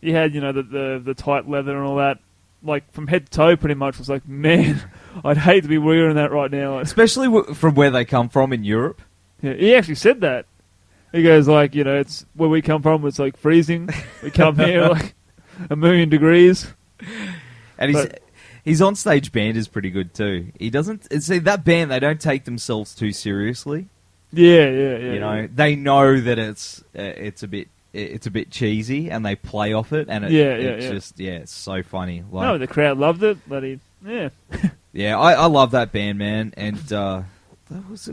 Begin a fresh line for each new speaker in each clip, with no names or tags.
he had, the tight leather and all that, like from head to toe pretty much. Was like, man, I'd hate to be wearing that right now.
Especially from where they come from in Europe.
Yeah, he actually said that. He goes like, it's where we come from, it's like freezing. We come here like 1,000,000 degrees.
And his on-stage band is pretty good too. He doesn't... See, that band, they don't take themselves too seriously.
Yeah.
They know that it's a bit cheesy, and they play off it, and it's so funny. Like,
no, the crowd loved it, but
yeah, I love that band, man, and that was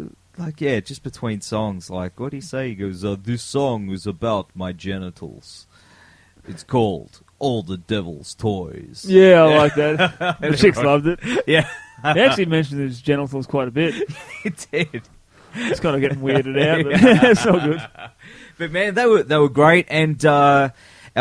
just between songs. Like, what did he say? He goes, "This song is about my genitals. It's called All the Devil's Toys."
Yeah, I like that. The chicks loved it.
Yeah,
he actually mentioned his genitals quite a bit.
He did.
It's kind of getting weirded out, but it's all good.
But man, they were great, and our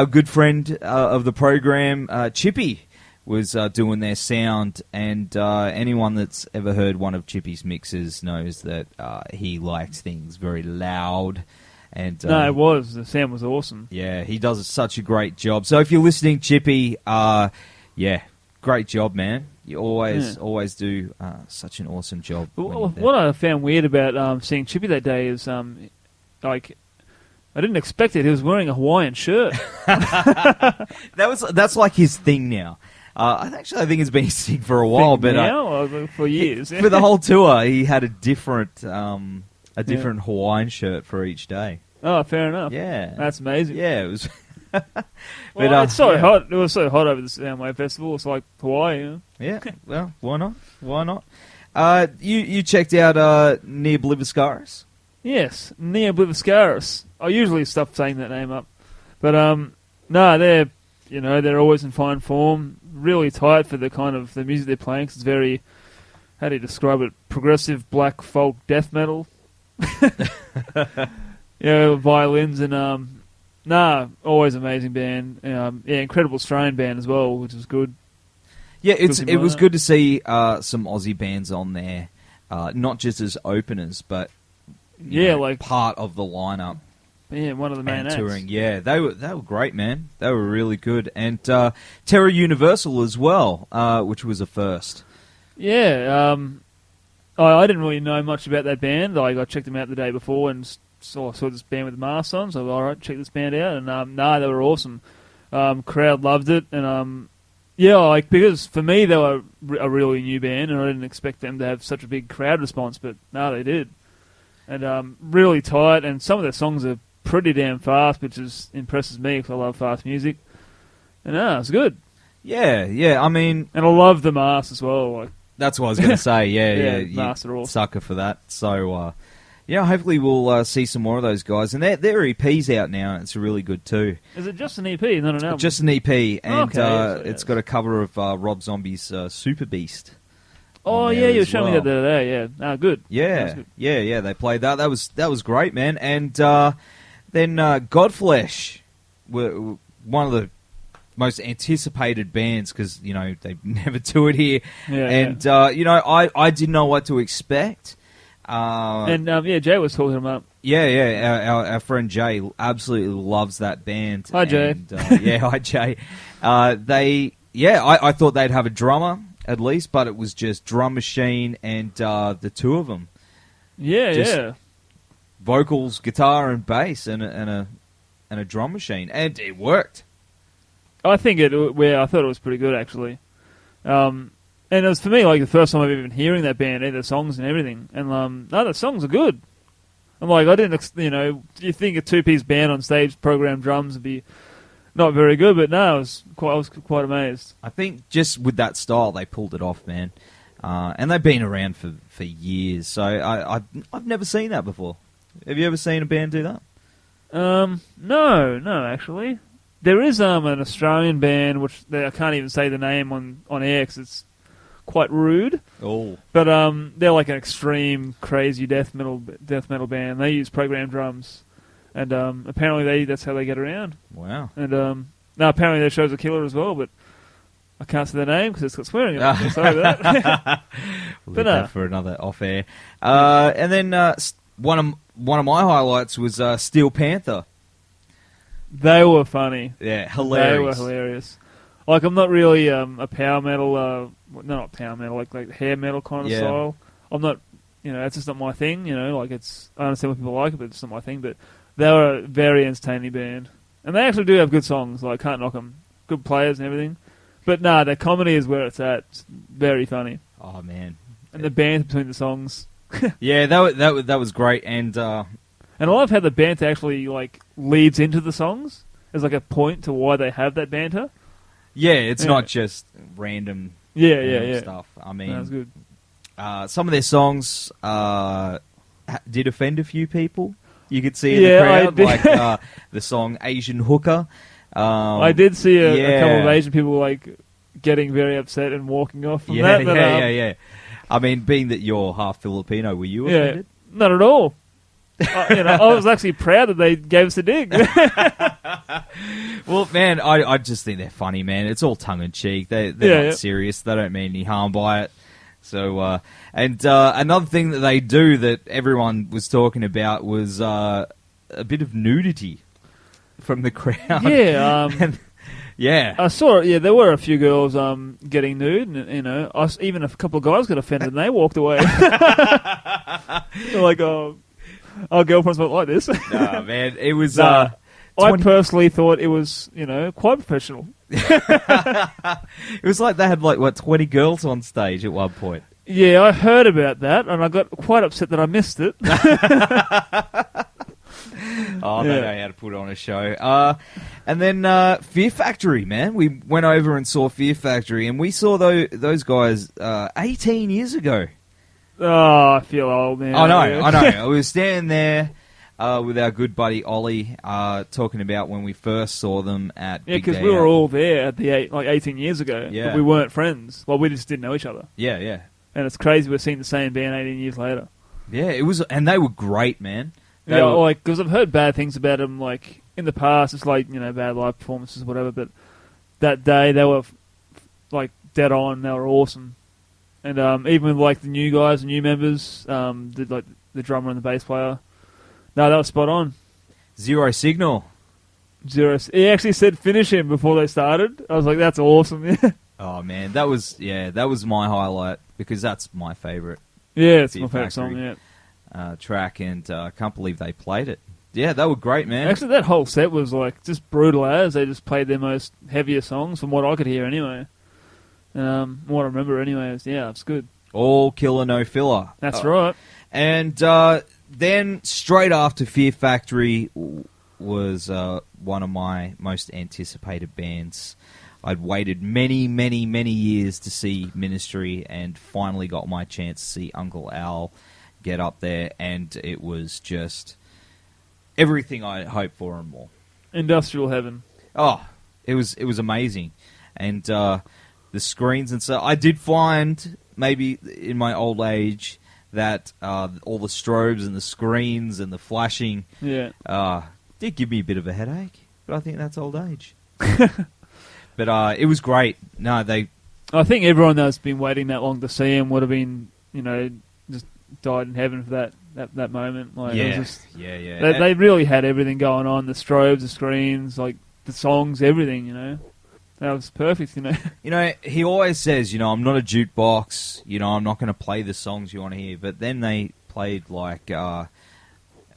good friend of the program, Chippy, was doing their sound, and anyone that's ever heard one of Chippy's mixes knows that he likes things very loud. And
the sound was awesome.
Yeah, he does such a great job. So if you're listening, Chippy, great job, man. You always do such an awesome job.
What I found weird about seeing Chippy that day is, like, I didn't expect it. He was wearing a Hawaiian shirt.
That's like his thing now. I think it's been his thing for a while, but
now for years.
For the whole tour, he had a different Hawaiian shirt for each day.
Oh, fair enough.
Yeah,
that's amazing.
Yeah, it was.
It's so hot. It was so hot over the Soundwave Festival. It's like Hawaii.
Yeah. Well, why not? Why not? You checked out Near Bliviscaris?
Yes, Near Bliviscaris. I usually stop saying that name up, but no, they're always in fine form. Really tight for the kind of the music they're playing. 'Cause it's very, how do you describe it? Progressive black folk death metal. Violins and always amazing band. Incredible Australian band as well, which is good.
Yeah, it was good to see some Aussie bands on there, not just as openers, but like part of the lineup.
Yeah, one of the main acts.
Touring. Yeah, they were great, man. They were really good, and Terra Universal as well, which was a first.
Yeah, I didn't really know much about that band. Like, I checked them out the day before and saw this band with the masks on, so all right, check this band out. And they were awesome. Crowd loved it, and because for me they were a really new band, and I didn't expect them to have such a big crowd response, but they did. And really tight, and some of their songs are pretty damn fast, which impresses me because I love fast music. And it's good.
Yeah. I mean,
and I love the masks as well. Like,
that's what I was going to say. Yeah.
Masks are awesome.
Sucker for that. So. Hopefully we'll see some more of those guys. And their EP's out now, and it's really good too.
Is it just an EP, not an album?
Just an EP, and
it's
got a cover of Rob Zombie's Super Beast.
Oh, yeah, you were showing me that the other day, yeah. Good.
Yeah, good. Yeah, they played that. That was great, man. And then Godflesh were one of the most anticipated bands because, they never toured here.
Yeah,
and, I didn't know what to expect.
Jay was talking about.
Yeah. Our friend Jay absolutely loves that band.
Hi, Jay.
Hi, Jay. I thought they'd have a drummer at least, but it was just drum machine and the two of them.
Yeah.
Vocals, guitar, and bass, and a drum machine, and it worked.
I thought it was pretty good actually. And it was, for me, like the first time I've even hearing that band, the songs and everything. And the songs are good. I'm like, I didn't, you think a two-piece band on stage, programmed drums would be not very good, but no, I was quite amazed.
I think just with that style, they pulled it off, man. And they've been around for years, so I've never seen that before. Have you ever seen a band do that?
No, actually. There is an Australian band, which I can't even say the name on air because it's quite rude.
Oh.
But they're like an extreme, crazy death metal band. They use programmed drums, and apparently that's how they get around.
Wow.
And apparently their show's a killer as well, but I can't say the name because it's got swearing in it. Sorry about that.
We'll leave that for another off air. And then one of my highlights was Steel Panther.
They were funny.
Yeah, hilarious.
They were hilarious. Like, I'm not really a power metal, no, not power metal, like hair metal kind of style. I'm not, that's just not my thing, like I understand when people like it, but it's not my thing. But they were a very entertaining band. And they actually do have good songs, like, can't knock them. Good players and everything. But nah, their comedy is where it's at. It's very funny.
Oh, man.
And the banter between the songs.
Yeah, that was great. And I
love how the banter actually, like, leads into the songs. There's, like, a point to why they have that banter.
Yeah, it's not just random stuff. I mean,
that's good.
Some of their songs did offend a few people. You could see in the crowd, like the song "Asian Hooker."
I did see a couple of Asian people like getting very upset and walking off from that. But,
yeah. I mean, being that you're half Filipino, were you offended?
Not at all. I was actually proud that they gave us a dig.
Well, man, I just think they're funny, man. It's all tongue in cheek. They're not serious. They don't mean any harm by it. So, another thing that they do that everyone was talking about was a bit of nudity from the crowd.
Yeah, I saw it. Yeah, there were a few girls getting nude, and even a couple of guys got offended and they walked away. They're like, our girlfriends won't like this.
Nah, man, it was.
I personally thought it was, quite professional.
It was like they had 20 girls on stage at one point.
Yeah, I heard about that, and I got quite upset that I missed it.
They know how to put on a show. And then Fear Factory, man. We went over and saw Fear Factory, and we saw those guys 18 years ago.
Oh, I feel old now.
I know. We were standing there with our good buddy Ollie, talking about when we first saw them at Big
because
Day
we were
Out.
all there at 18 years ago.
Yeah.
But we weren't friends. Well, we just didn't know each other.
Yeah.
And it's crazy we're seeing the same band 18 years later.
Yeah, it was, and they were great, man.
Because I've heard bad things about them, like, in the past, it's like, bad live performances or whatever, but that day they were, dead on, they were awesome. And even with, like, the new guys, the new members, the drummer and the bass player, no, that was spot on.
Zero Signal.
He actually said finish him before they started. I was like, that's awesome, yeah.
Oh, man, that was my highlight, because that's my favourite.
Yeah, it's my favourite song, yeah.
Track, and I can't believe they played it. Yeah, they were great, man.
Actually, that whole set was like just brutal as they just played their most heavier songs from what I could hear anyway. What I remember anyway is, it's good.
All killer, no filler.
That's right.
And then straight after Fear Factory was one of my most anticipated bands. I'd waited many, many, many years to see Ministry, and finally got my chance to see Uncle Al get up there, and it was just everything I hoped for and more.
Industrial heaven.
Oh, it was amazing. And the screens and stuff. I did find, maybe in my old age, that all the strobes and the screens and the flashing did give me a bit of a headache, but I think that's old age. But it was great. No,
I think everyone that's been waiting that long to see him would have been, just died in heaven for that moment. Like, it was just, They really had everything going on: the strobes, the screens, like the songs, everything. That was perfect.
He always says, I'm not a jukebox. I'm not going to play the songs you want to hear. But then they played like a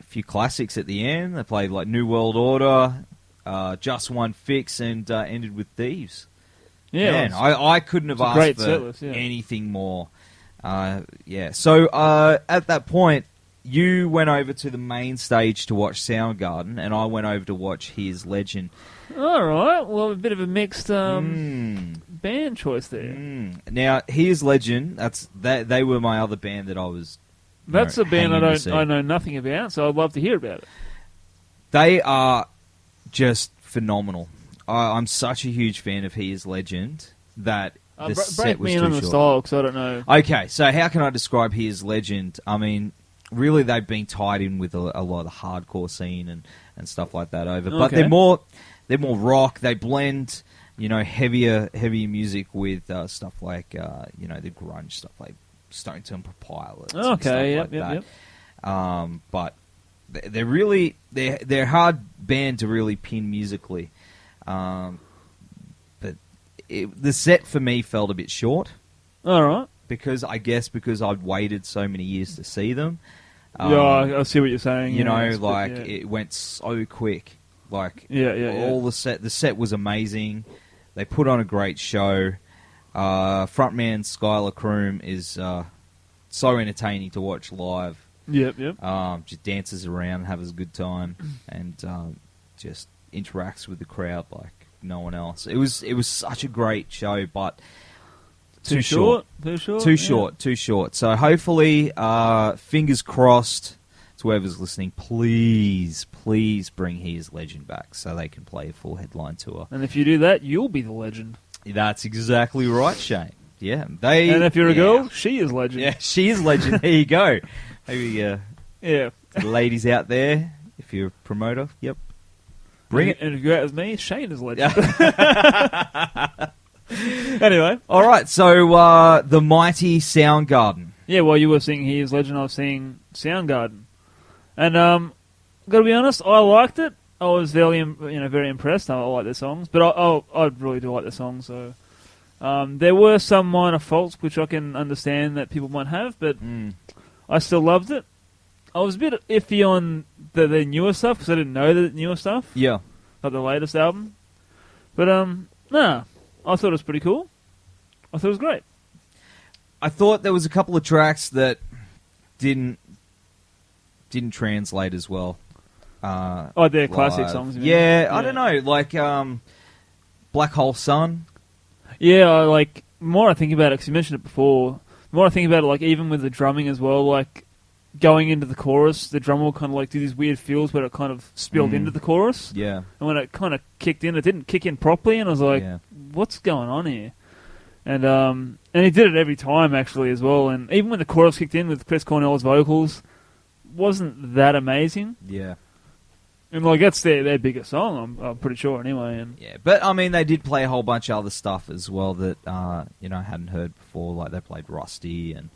few classics at the end. They played like New World Order. Just One Fix, and ended with Thieves. Yeah, man, I couldn't have asked for anything more. So at that point, you went over to the main stage to watch Soundgarden, and I went over to watch Here's Legend.
All right, well, a bit of a mixed band choice there.
Now, Here's Legend. They were my other band that I was.
That's a band I know nothing about, so I'd love to hear about it.
They are just phenomenal. I'm such a huge fan of Here's Legend that the set was too short. Break me in on the style, because I don't know. Okay, so how can I describe Here's Legend? I mean, really, they've been tied in with a lot of the hardcore scene and stuff like that over. But they're more rock. They blend, heavier music with stuff like, the grunge stuff like Stone Temple Pilots.
Okay, yep.
But they're really they're a hard band to really pin musically, but the set for me felt a bit short.
All right.
Because I'd waited so many years to see them.
I see what you're saying.
It went so quick. The set was amazing. They put on a great show. Frontman Skylar Kroom is so entertaining to watch live.
Yep.
Just dances around, has a good time, and just interacts with the crowd like no one else. It was such a great show, but too short. Too short. So hopefully, fingers crossed to whoever's listening, please bring He Is Legend back so they can play a full headline tour.
And if you do that, you'll be the legend.
That's exactly right, Shane. Yeah.
And if you're a girl, she is legend.
Yeah, she is legend. There you go. Maybe ladies out there, if you're a promoter, yep. Bring it.
And if you're out with me, Shane is legend. Anyway.
All right, so the mighty Soundgarden.
Yeah, while you were singing He Is Legend, I was singing Soundgarden. And got to be honest, I liked it. I was very impressed. I like their songs, but I really do like their songs. So there were some minor faults which I can understand that people might have, but I still loved it. I was a bit iffy on their newer stuff because I didn't know the newer stuff.
Yeah,
like the latest album. But I thought it was pretty cool. I thought it was great.
I thought there was a couple of tracks that didn't translate as well.
They're classic songs.
Yeah, I don't know, like Black Hole Sun.
Yeah, more I think about it, because you mentioned it before, the more I think about it, even with the drumming as well, going into the chorus, the drummer will kind of do these weird feels where it kind of spilled into the chorus.
Yeah.
And when it kind of kicked in, it didn't kick in properly, and I was like, what's going on here? And he did it every time, actually, as well. And even when the chorus kicked in with Chris Cornell's vocals, wasn't that amazing.
Yeah.
And that's their biggest song, I'm pretty sure, anyway. And
yeah, but I mean, they did play a whole bunch of other stuff as well that I hadn't heard before. Like they played Rusty and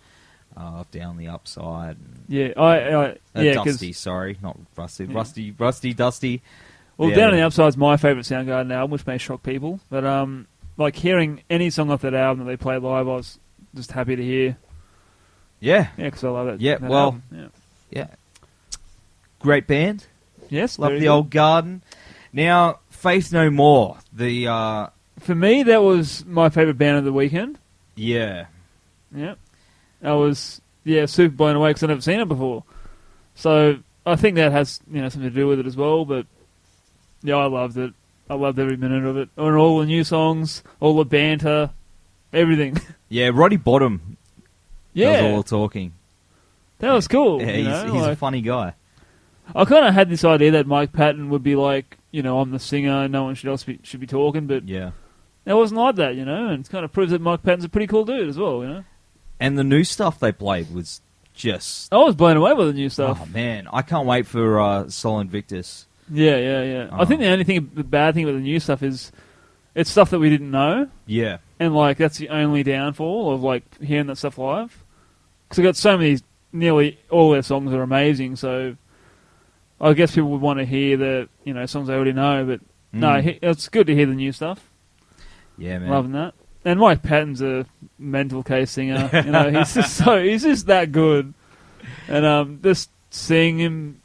Down the Upside. And, Dusty. Sorry, not Rusty. Yeah. Rusty, Dusty.
Well, Down the Upside is my favourite Soundgarden album, which may shock people. But hearing any song off that album that they play live, I was just happy to hear.
Yeah,
because I love it.
Yeah, well, yeah, great band.
Yes,
love the old garden. Now, Faith No More.
For me, that was my favourite band of the weekend.
Yeah.
Yeah. I was super blown away because I've never seen it before. So I think that has something to do with it as well. But yeah, I loved it. I loved every minute of it. And all the new songs, all the banter, everything.
Yeah, Roddy Bottom does all the talking.
That was cool.
Yeah, he's a funny guy.
I kind of had this idea that Mike Patton would be I'm the singer, no one should be talking, but it wasn't like that, and it kind of proves that Mike Patton's a pretty cool dude as well,
And the new stuff they played was just...
I was blown away by the new stuff.
Oh, man. I can't wait for Sol Invictus.
Yeah. I think the bad thing about the new stuff is it's stuff that we didn't know.
Yeah.
And, that's the only downfall of, hearing that stuff live. Because I've got so many... Nearly all their songs are amazing, so... I guess people would want to hear the songs they already know, but no, it's good to hear the new stuff.
Yeah, man,
loving that. And Mike Patton's a mental case singer. He's just that good. And just seeing him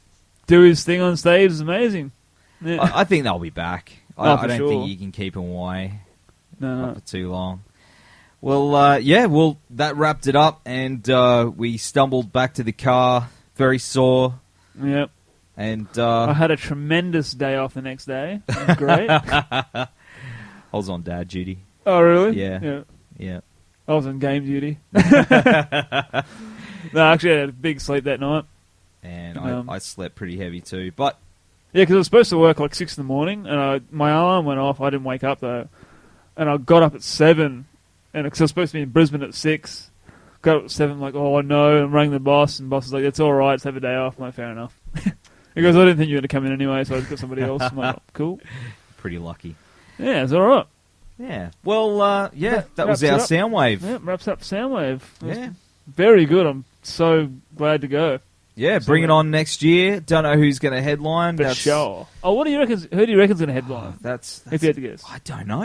do his thing on stage is amazing. Yeah.
I think they'll be back. I don't think you can keep them away
for
too long. Well, that wrapped it up, and we stumbled back to the car, very sore.
Yep.
And
I had a tremendous day off the next day. It was great.
I was on dad duty.
Oh, really?
Yeah.
I was on game duty. No, actually, I had a big sleep that night.
And I slept pretty heavy too. But
yeah, because I was supposed to work 6 in the morning, and my alarm went off. I didn't wake up, though. And I got up at 7, and because I was supposed to be in Brisbane at 6. Got up at 7, oh no, and rang the boss, and the boss was like, it's all right, just have a day off. I'm like, fair enough. He goes, I didn't think you were going to come in anyway, so I just got somebody else. I'm like, cool.
Pretty lucky.
Yeah, it's all right.
Yeah. Well, that was our Soundwave.
Yeah, wraps up Soundwave.
Yeah.
Very good. I'm so glad to go.
Yeah, bring it on next year. Don't know who's going to headline.
For sure. Oh, what do you reckon? Who do you reckon's going to headline?
That's
if you had to guess.
I don't know.